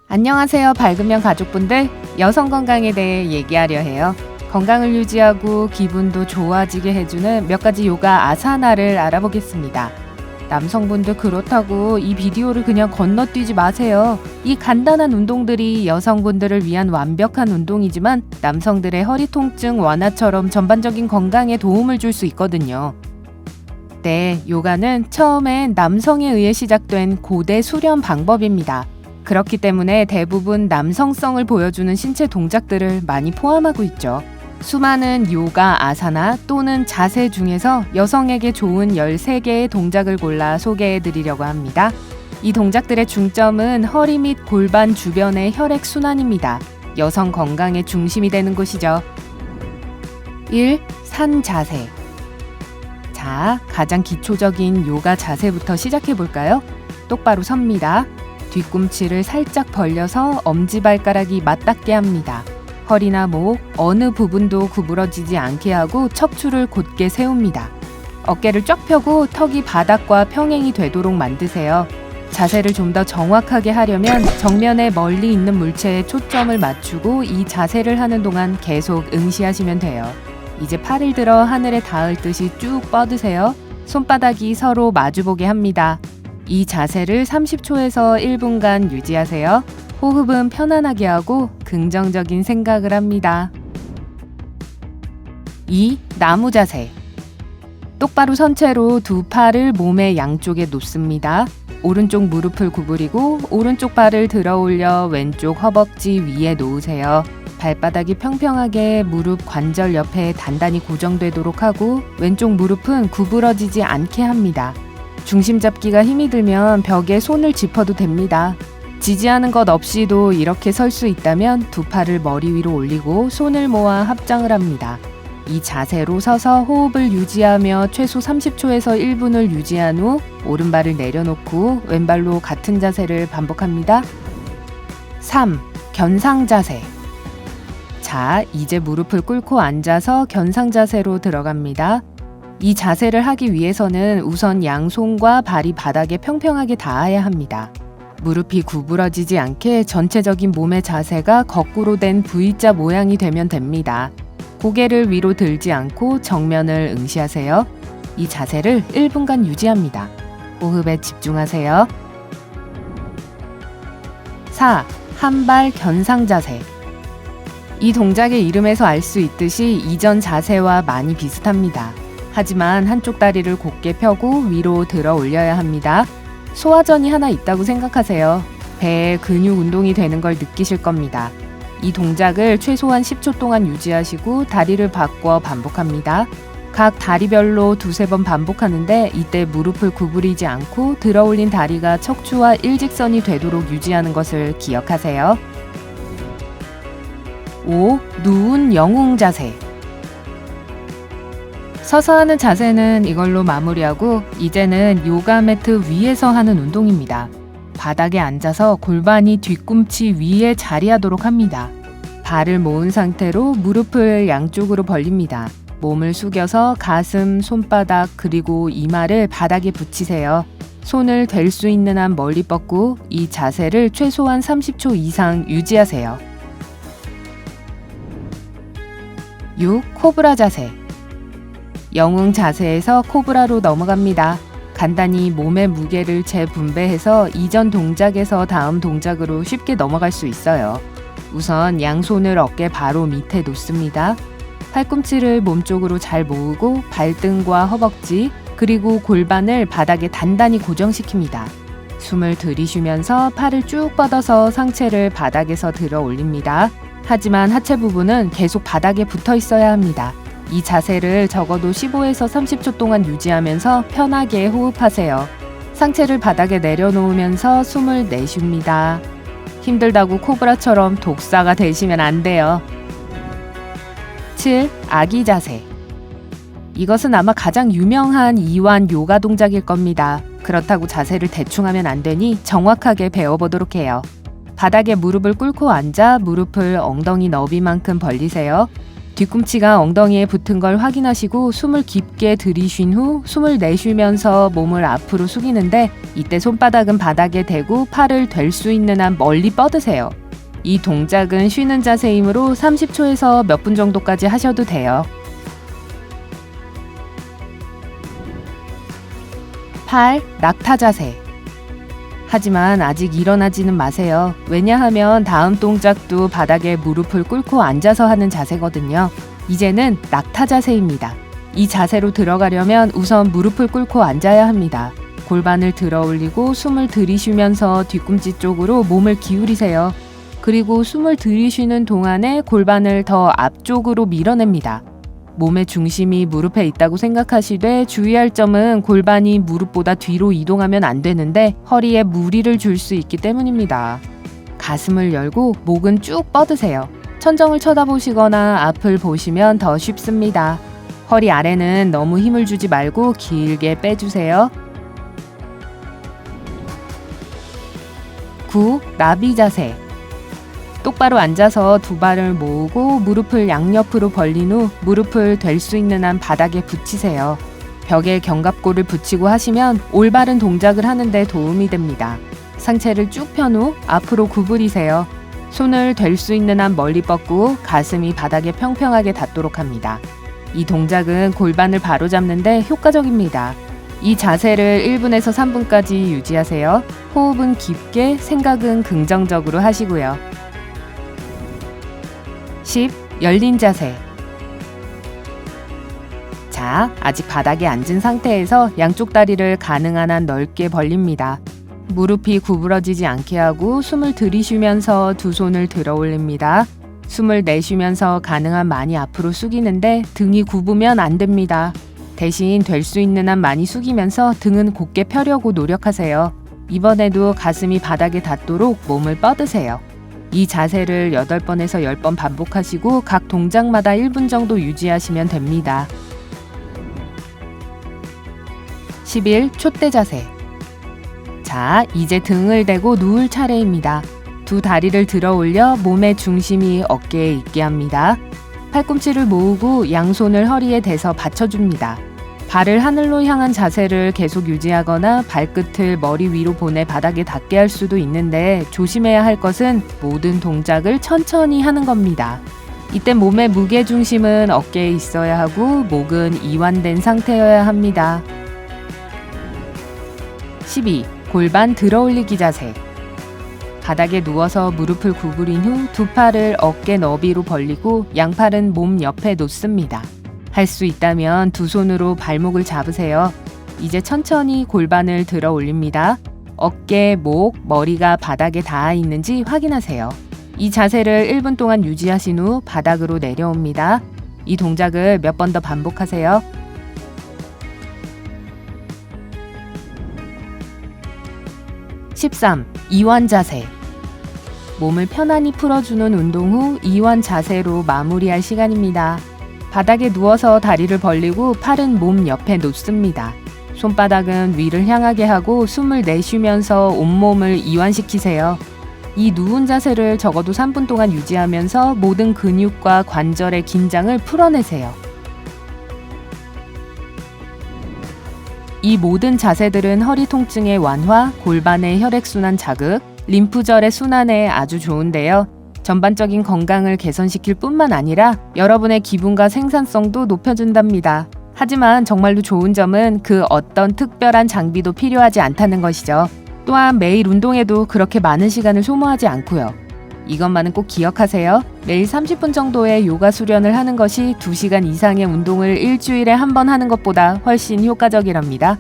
안녕하세요, 밝으면 가족분들. 여성 건강에 대해 얘기하려 해요. 건강을 유지하고 기분도 좋아지게 해주는 몇 가지 요가 아사나를 알아보겠습니다. 남성분들 그렇다고 이 비디오를 그냥 건너뛰지 마세요. 이 간단한 운동들이 여성분들을 위한 완벽한 운동이지만 남성들의 허리 통증 완화처럼 전반적인 건강에 도움을 줄 수 있거든요. 네, 요가는 처음엔 남성에 의해 시작된 고대 수련 방법입니다. 그렇기 때문에 대부분 남성성을 보여주는 신체 동작들을 많이 포함하고 있죠. 수많은 요가 아사나 또는 자세 중에서 여성에게 좋은 13개의 동작을 골라 소개해 드리려고 합니다. 이 동작들의 중점은 허리 및 골반 주변의 혈액 순환입니다. 여성 건강의 중심이 되는 곳이죠. 1. 산 자세. 자, 가장 기초적인 요가 자세부터 시작해 볼까요? 똑바로 섭니다. 뒤꿈치를 살짝 벌려서 엄지발가락이 맞닿게 합니다. 허리나 목, 어느 부분도 구부러지지 않게 하고 척추를 곧게 세웁니다. 어깨를 쫙 펴고 턱이 바닥과 평행이 되도록 만드세요. 자세를 좀 더 정확하게 하려면 정면에 멀리 있는 물체에 초점을 맞추고 이 자세를 하는 동안 계속 응시하시면 돼요. 이제 팔을 들어 하늘에 닿을 듯이 쭉 뻗으세요. 손바닥이 서로 마주보게 합니다. 이 자세를 30초에서 1분간 유지하세요. 호흡은 편안하게 하고 긍정적인 생각을 합니다. 2. 나무 자세. 똑바로 선 채로 두 팔을 몸의 양쪽에 놓습니다. 오른쪽 무릎을 구부리고 오른쪽 발을 들어 올려 왼쪽 허벅지 위에 놓으세요. 발바닥이 평평하게 무릎 관절 옆에 단단히 고정되도록 하고 왼쪽 무릎은 구부러지지 않게 합니다. 중심 잡기가 힘이 들면 벽에 손을 짚어도 됩니다. 지지하는 것 없이도 이렇게 설 수 있다면 두 팔을 머리 위로 올리고 손을 모아 합장을 합니다. 이 자세로 서서 호흡을 유지하며 최소 30초에서 1분을 유지한 후 오른발을 내려놓고 왼발로 같은 자세를 반복합니다. 3. 견상 자세. 자, 이제 무릎을 꿇고 앉아서 견상 자세로 들어갑니다. 이 자세를 하기 위해서는 우선 양손과 발이 바닥에 평평하게 닿아야 합니다. 무릎이 구부러지지 않게 전체적인 몸의 자세가 거꾸로 된 V자 모양이 되면 됩니다. 고개를 위로 들지 않고 정면을 응시하세요. 이 자세를 1분간 유지합니다. 호흡에 집중하세요. 4. 한발 견상 자세. 이 동작의 이름에서 알 수 있듯이 이전 자세와 많이 비슷합니다. 하지만 한쪽 다리를 곧게 펴고 위로 들어 올려야 합니다. 소화전이 하나 있다고 생각하세요. 배에 근육 운동이 되는 걸 느끼실 겁니다. 이 동작을 최소한 10초 동안 유지하시고 다리를 바꿔 반복합니다. 각 다리별로 2-3번 반복하는데 이때 무릎을 구부리지 않고 들어 올린 다리가 척추와 일직선이 되도록 유지하는 것을 기억하세요. 5. 누운 영웅 자세. 서서 하는 자세는 이걸로 마무리하고 이제는 요가 매트 위에서 하는 운동입니다. 바닥에 앉아서 골반이 뒤꿈치 위에 자리하도록 합니다. 발을 모은 상태로 무릎을 양쪽으로 벌립니다. 몸을 숙여서 가슴, 손바닥 그리고 이마를 바닥에 붙이세요. 손을 댈 수 있는 한 멀리 뻗고 이 자세를 최소한 30초 이상 유지하세요. 6. 코브라 자세. 영웅 자세에서 코브라로 넘어갑니다. 간단히 몸의 무게를 재분배해서 이전 동작에서 다음 동작으로 쉽게 넘어갈 수 있어요. 우선 양손을 어깨 바로 밑에 놓습니다. 팔꿈치를 몸쪽으로 잘 모으고 발등과 허벅지 그리고 골반을 바닥에 단단히 고정시킵니다. 숨을 들이쉬면서 팔을 쭉 뻗어서 상체를 바닥에서 들어 올립니다. 하지만 하체 부분은 계속 바닥에 붙어 있어야 합니다. 이 자세를 적어도 15에서 30초 동안 유지하면서 편하게 호흡하세요. 상체를 바닥에 내려놓으면서 숨을 내쉽니다. 힘들다고 코브라처럼 독사가 되시면 안 돼요. 7. 아기 자세. 이것은 아마 가장 유명한 이완 요가 동작일 겁니다. 그렇다고 자세를 대충 하면 안 되니 정확하게 배워보도록 해요. 바닥에 무릎을 꿇고 앉아 무릎을 엉덩이 너비만큼 벌리세요. 뒤꿈치가 엉덩이에 붙은 걸 확인하시고 숨을 깊게 들이쉰 후 숨을 내쉬면서 몸을 앞으로 숙이는데 이때 손바닥은 바닥에 대고 팔을 될 수 있는 한 멀리 뻗으세요. 이 동작은 쉬는 자세이므로 30초에서 몇 분 정도까지 하셔도 돼요. 8. 낙타 자세. 하지만 아직 일어나지는 마세요. 왜냐하면 다음 동작도 바닥에 무릎을 꿇고 앉아서 하는 자세거든요. 이제는 낙타 자세입니다. 이 자세로 들어가려면 우선 무릎을 꿇고 앉아야 합니다. 골반을 들어 올리고 숨을 들이쉬면서 뒤꿈치 쪽으로 몸을 기울이세요. 그리고 숨을 들이쉬는 동안에 골반을 더 앞쪽으로 밀어냅니다. 몸의 중심이 무릎에 있다고 생각하시되 주의할 점은 골반이 무릎보다 뒤로 이동하면 안 되는데 허리에 무리를 줄 수 있기 때문입니다. 가슴을 열고 목은 쭉 뻗으세요. 천정을 쳐다보시거나 앞을 보시면 더 쉽습니다. 허리 아래는 너무 힘을 주지 말고 길게 빼주세요. 9. 나비 자세. 똑바로 앉아서 두 발을 모으고 무릎을 양옆으로 벌린 후 무릎을 될 수 있는 한 바닥에 붙이세요. 벽에 견갑골을 붙이고 하시면 올바른 동작을 하는데 도움이 됩니다. 상체를 쭉 편 후 앞으로 구부리세요. 손을 될 수 있는 한 멀리 뻗고 가슴이 바닥에 평평하게 닿도록 합니다. 이 동작은 골반을 바로잡는데 효과적입니다. 이 자세를 1분에서 3분까지 유지하세요. 호흡은 깊게, 생각은 긍정적으로 하시고요. 10. 열린 자세. 자, 아직 바닥에 앉은 상태에서 양쪽 다리를 가능한 한 넓게 벌립니다. 무릎이 구부러지지 않게 하고 숨을 들이쉬면서 두 손을 들어 올립니다. 숨을 내쉬면서 가능한 많이 앞으로 숙이는데 등이 굽으면 안 됩니다. 대신 될 수 있는 한 많이 숙이면서 등은 곧게 펴려고 노력하세요. 이번에도 가슴이 바닥에 닿도록 몸을 뻗으세요. 이 자세를 8번에서 10번 반복하시고 각 동작마다 1분 정도 유지하시면 됩니다. 11. 촛대 자세. 자, 이제 등을 대고 누울 차례입니다. 두 다리를 들어 올려 몸의 중심이 어깨에 있게 합니다. 팔꿈치를 모으고 양손을 허리에 대서 받쳐줍니다. 발을 하늘로 향한 자세를 계속 유지하거나 발끝을 머리 위로 보내 바닥에 닿게 할 수도 있는데 조심해야 할 것은 모든 동작을 천천히 하는 겁니다. 이때 몸의 무게중심은 어깨에 있어야 하고 목은 이완된 상태여야 합니다. 12. 골반 들어 올리기 자세. 바닥에 누워서 무릎을 구부린 후 두 팔을 어깨 너비로 벌리고 양팔은 몸 옆에 놓습니다. 할 수 있다면 두 손으로 발목을 잡으세요. 이제 천천히 골반을 들어 올립니다. 어깨, 목, 머리가 바닥에 닿아 있는지 확인하세요. 이 자세를 1분 동안 유지하신 후 바닥으로 내려옵니다. 이 동작을 몇 번 더 반복하세요. 13. 이완 자세. 몸을 편안히 풀어주는 운동 후 이완 자세로 마무리할 시간입니다. 바닥에 누워서 다리를 벌리고 팔은 몸 옆에 놓습니다. 손바닥은 위를 향하게 하고 숨을 내쉬면서 온몸을 이완시키세요. 이 누운 자세를 적어도 3분 동안 유지하면서 모든 근육과 관절의 긴장을 풀어내세요. 이 모든 자세들은 허리 통증의 완화, 골반의 혈액순환 자극, 림프절의 순환에 아주 좋은데요. 전반적인 건강을 개선시킬 뿐만 아니라 여러분의 기분과 생산성도 높여준답니다. 하지만 정말로 좋은 점은 그 어떤 특별한 장비도 필요하지 않다는 것이죠. 또한 매일 운동에도 그렇게 많은 시간을 소모하지 않고요. 이것만은 꼭 기억하세요. 매일 30분 정도의 요가 수련을 하는 것이 2시간 이상의 운동을 일주일에 한 번 하는 것보다 훨씬 효과적이랍니다.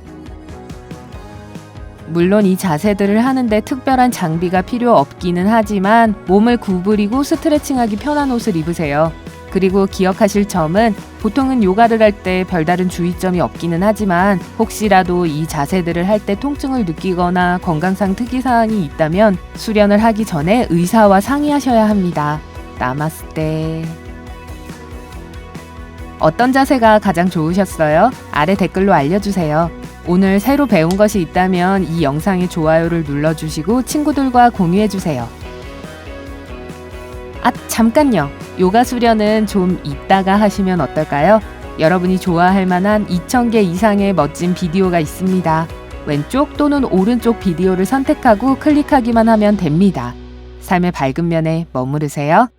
물론 이 자세들을 하는데 특별한 장비가 필요 없기는 하지만 몸을 구부리고 스트레칭하기 편한 옷을 입으세요. 그리고 기억하실 점은 보통은 요가를 할 때 별다른 주의점이 없기는 하지만 혹시라도 이 자세들을 할 때 통증을 느끼거나 건강상 특이사항이 있다면 수련을 하기 전에 의사와 상의하셔야 합니다. 나마스테. 어떤 자세가 가장 좋으셨어요? 아래 댓글로 알려주세요. 오늘 새로 배운 것이 있다면 이 영상에 좋아요를 눌러주시고 친구들과 공유해주세요. 아, 잠깐요. 요가 수련은 좀 이따가 하시면 어떨까요? 여러분이 좋아할 만한 2,000개 이상의 멋진 비디오가 있습니다. 왼쪽 또는 오른쪽 비디오를 선택하고 클릭하기만 하면 됩니다. 삶의 밝은 면에 머무르세요.